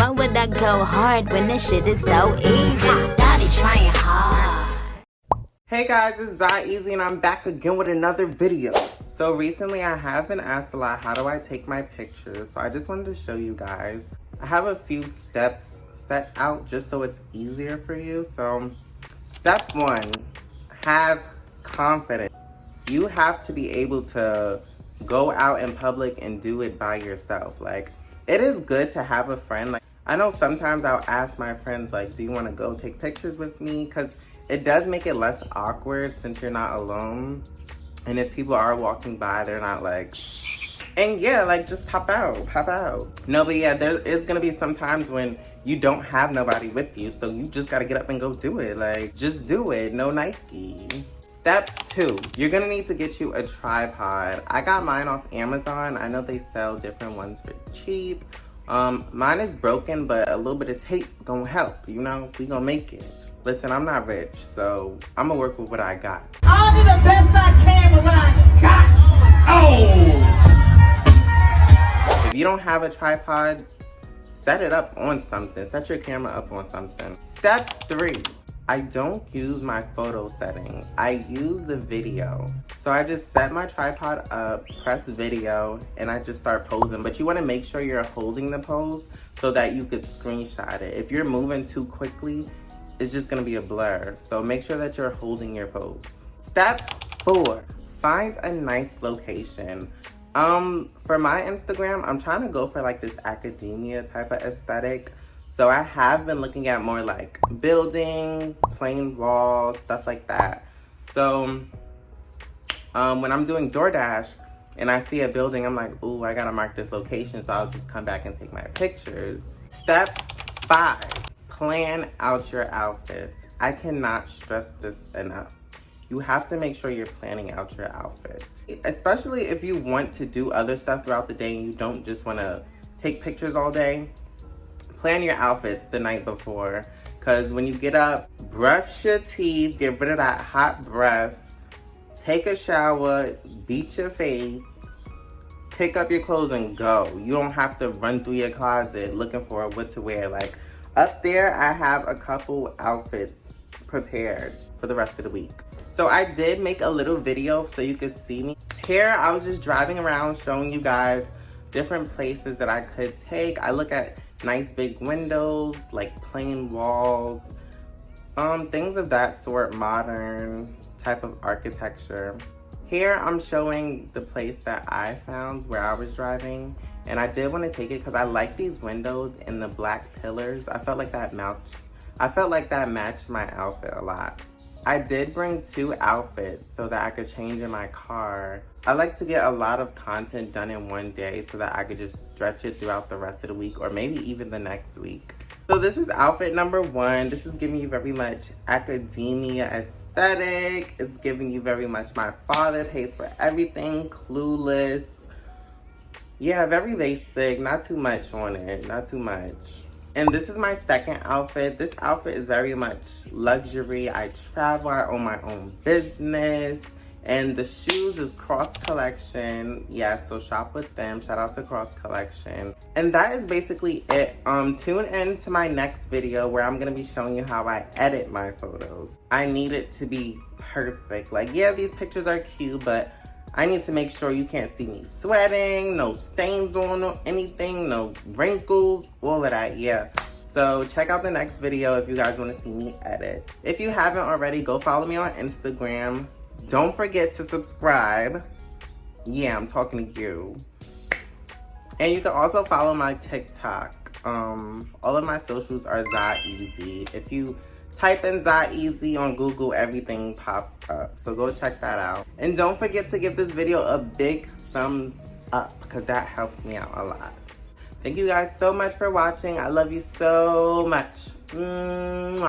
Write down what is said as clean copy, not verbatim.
Why would I go hard when this shit is so easy? I be trying hard. Hey guys, it's Zaeasy and I'm back again with another video. So recently I have been asked a lot, how do I take my pictures? So I just wanted to show you guys. I have a few steps set out just so it's easier for you. So step 1, have confidence. You have to be able to go out in public and do it by yourself. Like, it is good to have a friend. Like, I know sometimes I'll ask my friends, like, do you want to go take pictures with me? Because it does make it less awkward since you're not alone. And if people are walking by, they're not like, and yeah, like, just pop out, pop out. No, but yeah, there is gonna be some times when you don't have nobody with you, so you just gotta get up and go do it. Like, just do it, no Nike. Step 2, you're gonna need to get you a tripod. I got mine off Amazon. I know they sell different ones for cheap. Mine is broken, but a little bit of tape gonna help, you know? We gonna make it. Listen, I'm not rich, so I'm gonna work with what I got. I'll do the best I can with what I got. Oh! If you don't have a tripod, set it up on something. Set your camera up on something. Step 3, I don't use my photo setting. I use the video. So I just set my tripod up, press video, and I just start posing. But you wanna make sure you're holding the pose so that you could screenshot it. If you're moving too quickly, it's just gonna be a blur. So make sure that you're holding your pose. Step 4, find a nice location. For my Instagram, I'm trying to go for like this academia type of aesthetic. So I have been looking at more like buildings, plain walls, stuff like that. So when I'm doing DoorDash and I see a building, I'm like, ooh, I gotta mark this location, so I'll just come back and take my pictures. Step 5, plan out your outfits. I cannot stress this enough. You have to make sure you're planning out your outfits. Especially if you want to do other stuff throughout the day and you don't just wanna take pictures all day. Plan your outfits the night before, because when you get up, brush your teeth, get rid of that hot breath, take a shower, beat your face, pick up your clothes and go. You don't have to run through your closet looking for what to wear. Like, up there, I have a couple outfits prepared for the rest of the week. So I did make a little video so you could see me. Here, I was just driving around showing you guys different places that I could take. I look at nice big windows, like plain walls, things of that sort, modern type of architecture. Here I'm showing the place that I found where I was driving, and I did want to take it because I like these windows and the black pillars. I felt like that matched my outfit a lot. I did bring 2 outfits so that I could change in my car. I like to get a lot of content done in one day so that I could just stretch it throughout the rest of the week or maybe even the next week. So this is outfit number 1. This is giving you very much academia aesthetic. It's giving you very much my father pays for everything, clueless. Yeah, very basic, not too much on it, not too much. And this is my second outfit. This outfit is very much luxury. I travel, I own my own business. And the shoes is Cross Collection. Yeah, so shop with them. Shout out to Cross Collection. And that is basically it. Tune in to my next video where I'm gonna be showing you how I edit my photos. I need it to be perfect. Like, yeah, these pictures are cute, but I need to make sure you can't see me sweating, no stains on anything, no wrinkles, all of that, yeah. So check out the next video if you guys want to see me edit. If you haven't already, go follow me on Instagram. Don't forget to subscribe. Yeah, I'm talking to you. And you can also follow my TikTok. All of my socials are Zaeasy. If you type in Zaeasy on Google, everything pops up. So go check that out. And don't forget to give this video a big thumbs up because that helps me out a lot. Thank you guys so much for watching. I love you so much. Mwah.